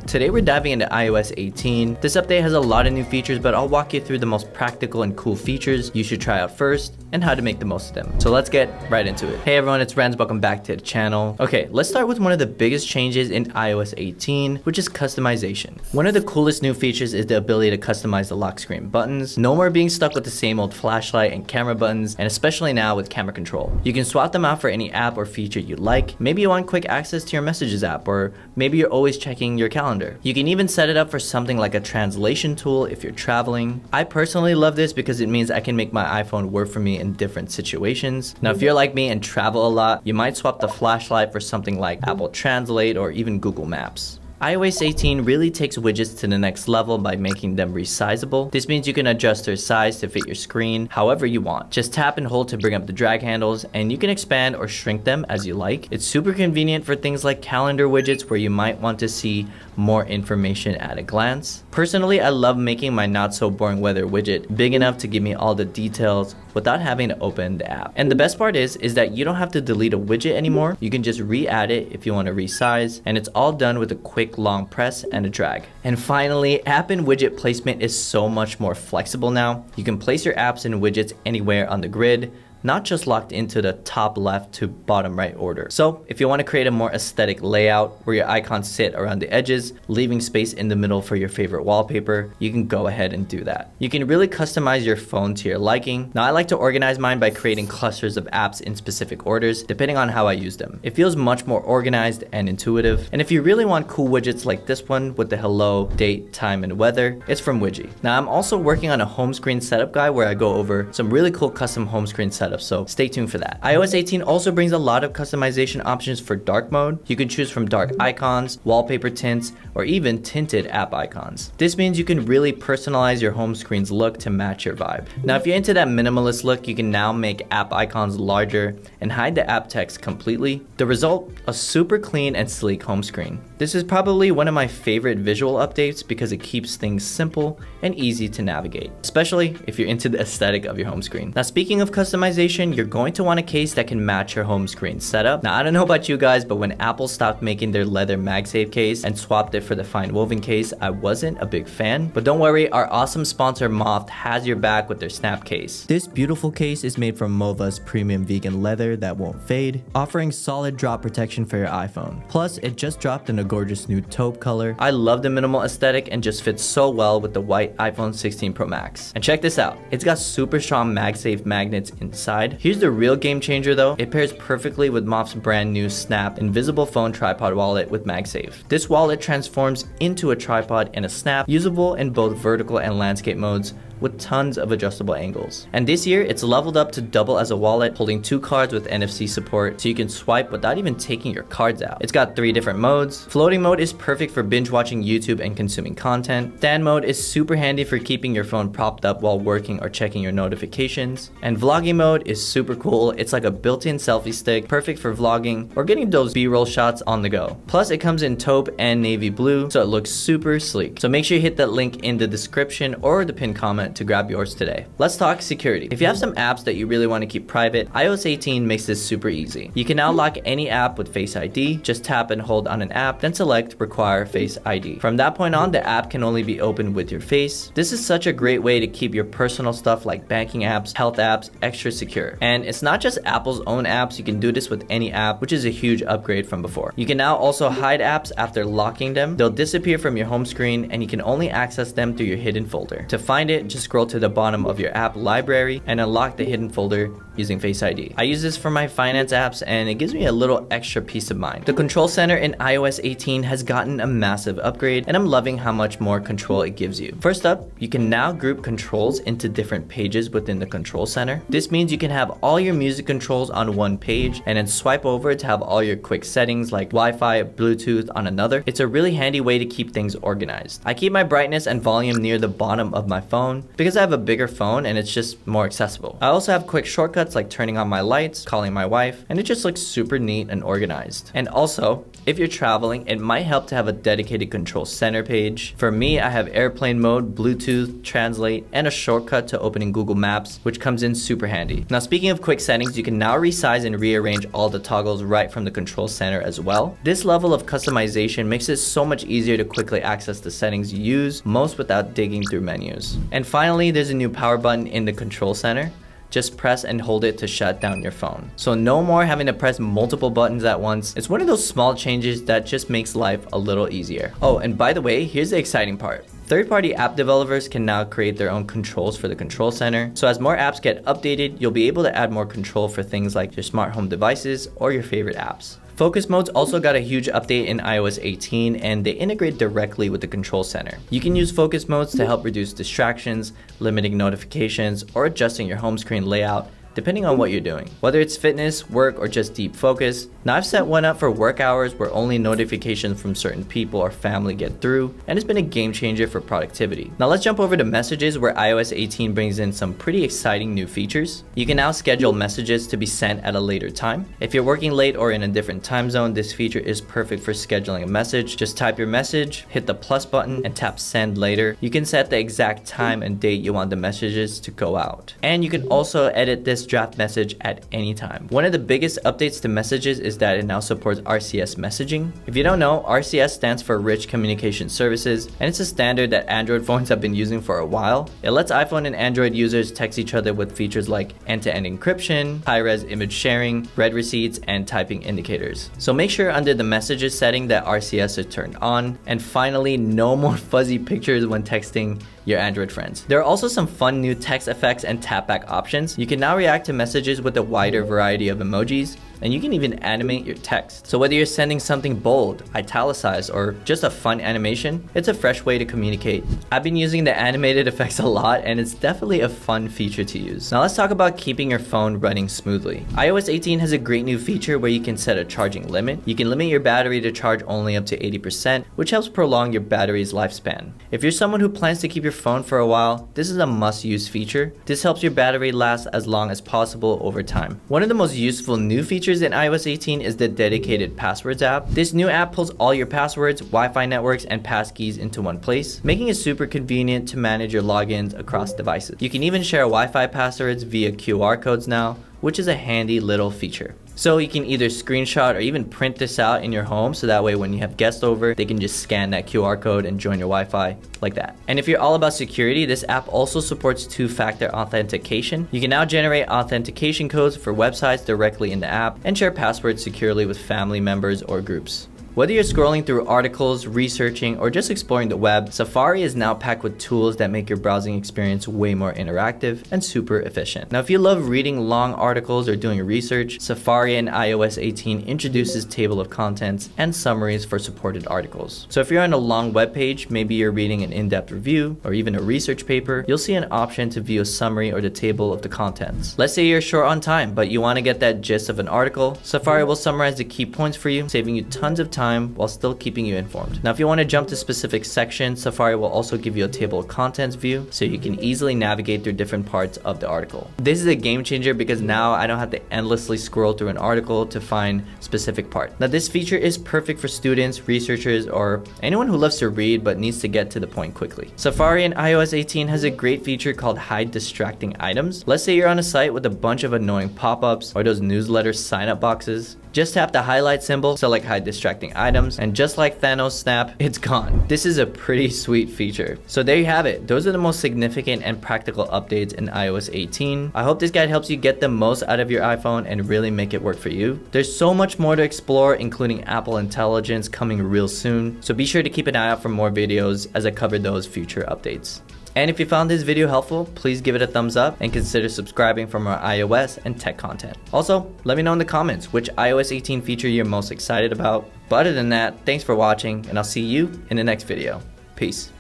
Today we're diving into iOS 18. This update has a lot of new features, but I'll walk you through the most practical and cool features you should try out first and how to make the most of them. So let's get right into it. Hey everyone, it's Renz, welcome back to the channel. Okay, let's start with one of the biggest changes in iOS 18, which is customization. One of the coolest new features is the ability to customize the lock screen buttons. No more being stuck with the same old flashlight and camera buttons, and especially now with camera control. You can swap them out for any app or feature you like. Maybe you want quick access to your messages app, or maybe you're always checking your calendar. You can even set it up for something like a translation tool if you're traveling. I personally love this because it means I can make my iPhone work for me in different situations. Now, if you're like me and travel a lot, you might swap the flashlight for something like Apple Translate or even Google Maps. iOS 18 really takes widgets to the next level by making them resizable. This means you can adjust their size to fit your screen however you want. Just tap and hold to bring up the drag handles, and you can expand or shrink them as you like. It's super convenient for things like calendar widgets where you might want to see more information at a glance. Personally, I love making my not so boring weather widget big enough to give me all the details without having to open the app. And the best part is that you don't have to delete a widget anymore. You can just re-add it if you want to resize, and it's all done with a quick long press and a drag. And finally, app and widget placement is so much more flexible now. You can place your apps and widgets anywhere on the grid, not just locked into the top left to bottom right order. So if you want to create a more aesthetic layout where your icons sit around the edges, leaving space in the middle for your favorite wallpaper, you can go ahead and do that. You can really customize your phone to your liking. Now, I like to organize mine by creating clusters of apps in specific orders, depending on how I use them. It feels much more organized and intuitive. And if you really want cool widgets like this one with the hello, date, time, and weather, it's from Widgy. Now, I'm also working on a home screen setup guide where I go over some really cool custom home screen setups, so stay tuned for that. iOS 18 also brings a lot of customization options for dark mode. You can choose from dark icons, wallpaper tints, or even tinted app icons. This means you can really personalize your home screen's look to match your vibe. Now, if you're into that minimalist look, you can now make app icons larger and hide the app text completely. The result, a super clean and sleek home screen. This is probably one of my favorite visual updates because it keeps things simple and easy to navigate, especially if you're into the aesthetic of your home screen. Now, speaking of customization, you're going to want a case that can match your home screen setup. Now, I don't know about you guys, but when Apple stopped making their leather MagSafe case and swapped it for the fine woven case, I wasn't a big fan. But don't worry, our awesome sponsor Moft has your back with their snap case. This beautiful case is made from Mova's premium vegan leather that won't fade, offering solid drop protection for your iPhone. Plus, it just dropped in a gorgeous nude taupe color. I love the minimal aesthetic and just fits so well with the white iPhone 16 Pro Max. And check this out, it's got super strong MagSafe magnets inside. Here's the real game changer though, it pairs perfectly with Moft's brand new Snap Invisible Phone Tripod Wallet with MagSafe. This wallet transforms into a tripod and a snap, usable in both vertical and landscape modes, with tons of adjustable angles. And this year, it's leveled up to double as a wallet, holding 2 cards with NFC support, so you can swipe without even taking your cards out. It's got 3 different modes. Floating mode is perfect for binge watching YouTube and consuming content. Stand mode is super handy for keeping your phone propped up while working or checking your notifications. And vlogging mode is super cool. It's like a built-in selfie stick, perfect for vlogging or getting those B-roll shots on the go. Plus, it comes in taupe and navy blue, so it looks super sleek. So make sure you hit that link in the description or the pinned comment to grab yours today. Let's talk security. If you have some apps that you really want to keep private, iOS 18 makes this super easy. You can now lock any app with Face ID. Just tap and hold on an app, then select Require Face ID. From that point on, the app can only be opened with your face. This is such a great way to keep your personal stuff like banking apps, health apps, extra secure. And it's not just Apple's own apps, you can do this with any app, which is a huge upgrade from before. You can now also hide apps after locking them. They'll disappear from your home screen and you can only access them through your hidden folder. To find it, just scroll to the bottom of your app library and unlock the hidden folder using Face ID. I use this for my finance apps and it gives me a little extra peace of mind. The control center in iOS 18 has gotten a massive upgrade and I'm loving how much more control it gives you. First up, you can now group controls into different pages within the control center. This means you can have all your music controls on one page and then swipe over to have all your quick settings like Wi-Fi, Bluetooth on another. It's a really handy way to keep things organized. I keep my brightness and volume near the bottom of my phone because I have a bigger phone and it's just more accessible. I also have quick shortcuts like turning on my lights, calling my wife, and it just looks super neat and organized. And also, If you're traveling, it might help to have a dedicated control center page. For me, I have airplane mode, Bluetooth, translate, and a shortcut to opening Google Maps, which comes in super handy. Now, speaking of quick settings, you can now resize and rearrange all the toggles right from the control center as well. This level of customization makes it so much easier to quickly access the settings you use, most without digging through menus. And finally, there's a new power button in the control center. Just press and hold it to shut down your phone. So no more having to press multiple buttons at once. It's one of those small changes that just makes life a little easier. Oh, and by the way, here's the exciting part. Third-party app developers can now create their own controls for the control center. So as more apps get updated, you'll be able to add more control for things like your smart home devices or your favorite apps. Focus modes also got a huge update in iOS 18 and they integrate directly with the control center. You can use focus modes to help reduce distractions, limiting notifications, or adjusting your home screen layout depending on what you're doing. Whether it's fitness, work, or just deep focus. Now I've set one up for work hours where only notifications from certain people or family get through, and it's been a game changer for productivity. Now let's jump over to messages where iOS 18 brings in some pretty exciting new features. You can now schedule messages to be sent at a later time. If you're working late or in a different time zone, this feature is perfect for scheduling a message. Just type your message, hit the plus button, and tap send later. You can set the exact time and date you want the messages to go out. And you can also edit this draft message at any time. One of the biggest updates to messages is that it now supports RCS messaging. If you don't know, RCS stands for Rich Communication Services, and it's a standard that Android phones have been using for a while. It lets iPhone and Android users text each other with features like end-to-end encryption, high-res image sharing, read receipts, and typing indicators. So make sure under the messages setting that RCS is turned on. And finally, no more fuzzy pictures when texting your Android friends. There are also some fun new text effects and tapback options. You can now react to messages with a wider variety of emojis, and you can even animate your text. So whether you're sending something bold, italicized, or just a fun animation, it's a fresh way to communicate. I've been using the animated effects a lot, and it's definitely a fun feature to use. Now let's talk about keeping your phone running smoothly. iOS 18 has a great new feature where you can set a charging limit. You can limit your battery to charge only up to 80%, which helps prolong your battery's lifespan. If you're someone who plans to keep your phone for a while, this is a must-use feature. This helps your battery last as long as possible over time. One of the most useful new features in iOS 18 is the dedicated passwords app. This new app pulls all your passwords, Wi-Fi networks, and passkeys into one place, making it super convenient to manage your logins across devices. You can even share Wi-Fi passwords via QR codes now, which is a handy little feature. So you can either screenshot or even print this out in your home, so that way when you have guests over, they can just scan that QR code and join your Wi-Fi like that. And if you're all about security, this app also supports two-factor authentication. You can now generate authentication codes for websites directly in the app and share passwords securely with family members or groups. Whether you're scrolling through articles, researching, or just exploring the web, Safari is now packed with tools that make your browsing experience way more interactive and super efficient. Now, if you love reading long articles or doing research, Safari in iOS 18 introduces table of contents and summaries for supported articles. So if you're on a long web page, maybe you're reading an in-depth review or even a research paper, you'll see an option to view a summary or the table of the contents. Let's say you're short on time, but you want to get that gist of an article. Safari will summarize the key points for you, saving you tons of time while still keeping you informed. Now, if you want to jump to specific sections, Safari will also give you a table of contents view so you can easily navigate through different parts of the article. This is a game changer because now I don't have to endlessly scroll through an article to find specific part. Now, this feature is perfect for students, researchers, or anyone who loves to read but needs to get to the point quickly. Safari in iOS 18 has a great feature called Hide Distracting Items. Let's say you're on a site with a bunch of annoying pop-ups or those newsletter sign-up boxes. Just tap the highlight symbol, select Hide Distracting Items, and just like Thanos' snap, it's gone. This is a pretty sweet feature. So there you have it. Those are the most significant and practical updates in iOS 18. I hope this guide helps you get the most out of your iPhone and really make it work for you. There's so much more to explore, including Apple Intelligence coming real soon. So be sure to keep an eye out for more videos as I cover those future updates. And if you found this video helpful, please give it a thumbs up and consider subscribing for more iOS and tech content. Also, let me know in the comments which iOS 18 feature you're most excited about. But other than that, thanks for watching, and I'll see you in the next video. Peace.